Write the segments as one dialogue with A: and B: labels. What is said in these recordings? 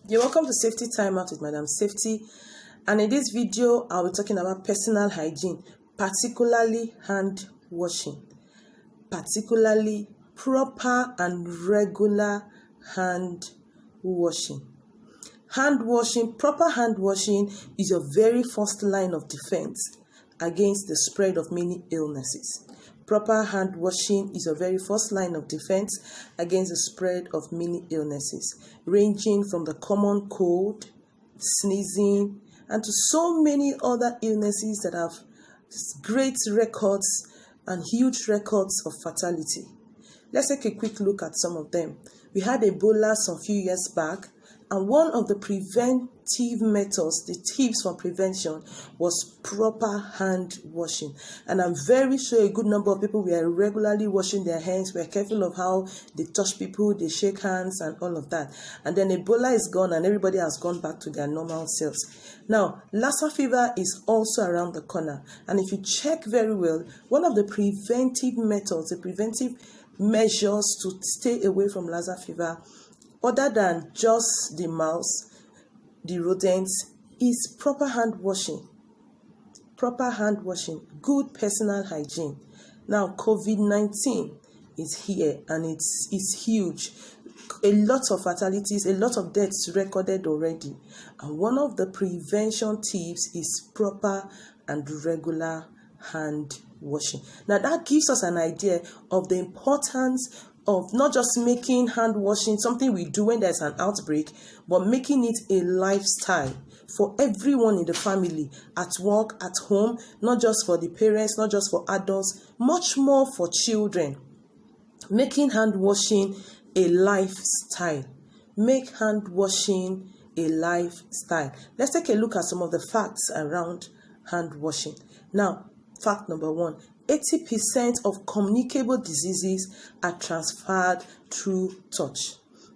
A: You're welcome to Safety Time Out with Madam Safety, and in this video I'll be talking about personal hygiene, particularly hand washing, particularly proper and regular hand washing. Hand washing, proper hand washing is your very first line of defense against the spread of many illnesses. Proper hand washing is your very first line of defense against the spread of many illnesses, ranging from the common cold, sneezing, and to so many other illnesses that have great records and huge records of fatality. Let's take a quick look at some of them. We had Ebola some few years back, and one of the preventive methods, the tips for prevention, was proper hand washing. And I'm very sure a good number of people were regularly washing their hands, were careful of how they touch people, they shake hands and all of that. And then Ebola is gone and everybody has gone back to their normal selves. Now, Lassa fever is also around the corner. And if you check very well, one of the preventive methods, the preventive measures to stay away from Lassa fever, other than just the mouse, the rodents, is proper hand washing. Proper hand washing, good personal hygiene. Now, COVID-19 is here and it's huge. A lot of fatalities, a lot of deaths recorded already. And one of the prevention tips is proper and regular hand washing. Now, that gives us an idea of the importance of not just making hand washing something we do when there's an outbreak, but making it a lifestyle for everyone in the family, at work, at home, not just for the parents, not just for adults, much more for children. Making hand washing a lifestyle. Make hand washing a lifestyle. Let's take a look at some of the facts around hand washing. Now, fact number 1. 80% of communicable diseases are transferred through touch.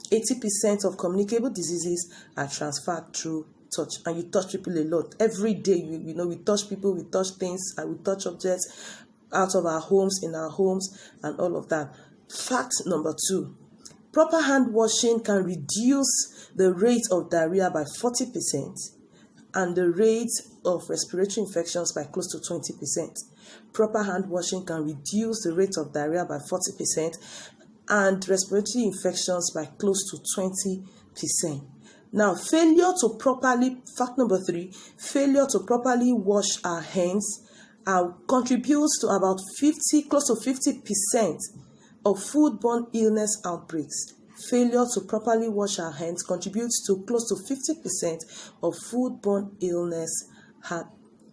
A: 80% of communicable diseases are transferred through touch. And you touch people a lot. Every day, we touch people, we touch things, and we touch objects out of our homes, in our homes, and all of that. Fact number 2. Proper hand washing can reduce the rate of diarrhea by 40% and the rate of respiratory infections by close to 20%. Proper hand washing can reduce the rate of diarrhea by 40% and respiratory infections by close to 20%. Now, fact number 3, failure to properly wash our hands contributes to about close to 50% of foodborne illness outbreaks. Failure to properly wash our hands contributes to close to 50% of foodborne illness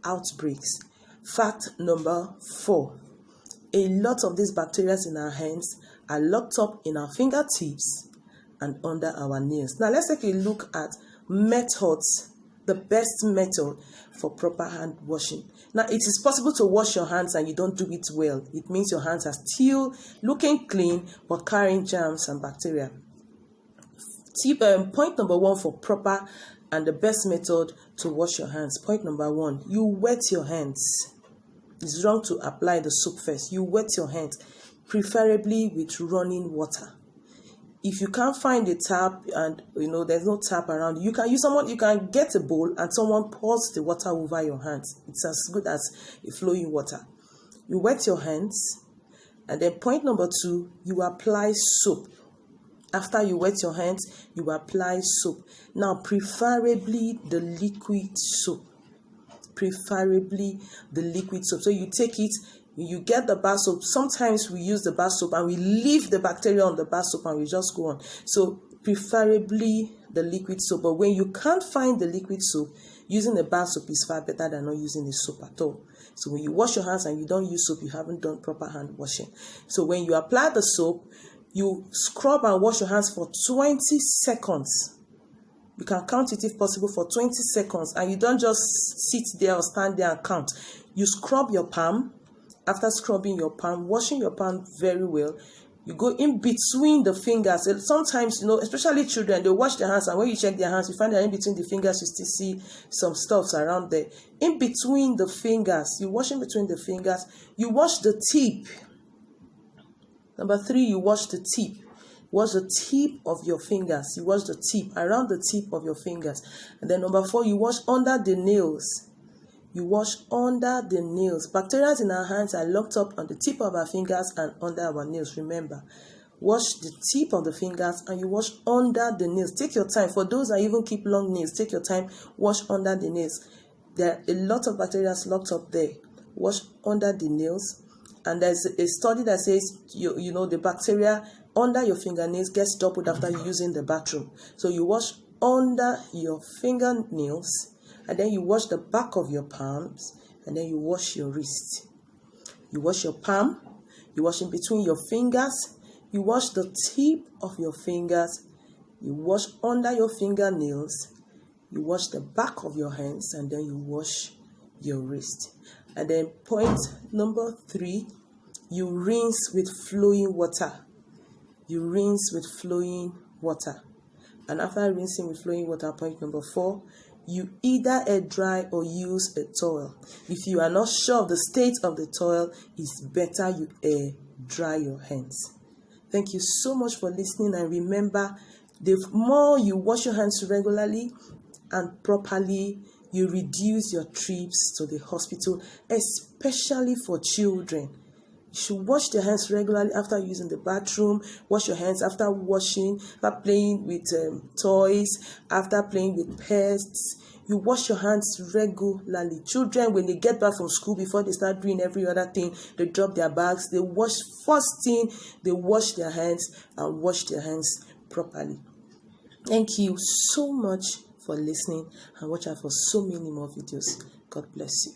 A: outbreaks. Fact number 4. A lot of these bacteria in our hands are locked up in our fingertips and under our nails. Now let's take a look at methods, the best method for proper hand washing. Now, it is possible to wash your hands and you don't do it well. It means your hands are still looking clean but carrying germs and bacteria. Point number 1 for proper and the best method to wash your hands. Point number 1, you wet your hands. It's wrong to apply the soap first. You wet your hands, preferably with running water. If you can't find a tap and there's no tap around, you can get a bowl and someone pours the water over your hands. It's as good as a flowing water. You wet your hands, and then point number 2, you apply soap. After you wet your hands, you apply soap. Now, preferably the liquid soap. Preferably the liquid soap. So you take it, you get the bar soap. Sometimes we use the bar soap and we leave the bacteria on the bar soap and we just go on. So preferably the liquid soap. But when you can't find the liquid soap, using the bar soap is far better than not using the soap at all. So when you wash your hands and you don't use soap, you haven't done proper hand washing. So when you apply the soap, you scrub and wash your hands for 20 seconds. You can count it if possible for 20 seconds. And you don't just sit there or stand there and count. You scrub your palm. After scrubbing your palm, washing your palm very well, you go in between the fingers. Sometimes, especially children, they wash their hands, and when you check their hands, you find that in between the fingers, you still see some stuffs around there. In between the fingers, you wash in between the fingers. You wash the tip. Number 3, you wash the tip. Wash the tip of your fingers. You wash the tip, around the tip of your fingers. And then number 4, you wash under the nails. You wash under the nails. Bacteria in our hands are locked up on the tip of our fingers and under our nails. Remember, wash the tip of the fingers and you wash under the nails. Take your time. For those that even keep long nails, take your time. Wash under the nails. There are a lot of bacteria locked up there. Wash under the nails. And there's a study that says, the bacteria under your fingernails gets doubled after using the bathroom. So you wash under your fingernails, and then you wash the back of your palms, and then you wash your wrist. You wash your palm, you wash in between your fingers, you wash the tip of your fingers, you wash under your fingernails, you wash the back of your hands, and then you wash your wrist. And then point number 3, you rinse with flowing water. You rinse with flowing water. And after rinsing with flowing water, point number 4, you either air dry or use a towel. If you are not sure of the state of the towel, it's better you air dry your hands. Thank you so much for listening, and remember, the more you wash your hands regularly and properly, you reduce your trips to the hospital, especially for children. You should wash your hands regularly after using the bathroom. Wash your hands after washing, after playing with toys, after playing with pests. You wash your hands regularly. Children, when they get back from school, before they start doing every other thing, they drop their bags. They wash first thing. They wash their hands and wash their hands properly. Thank you so much for listening, and watch out for so many more videos. God bless you.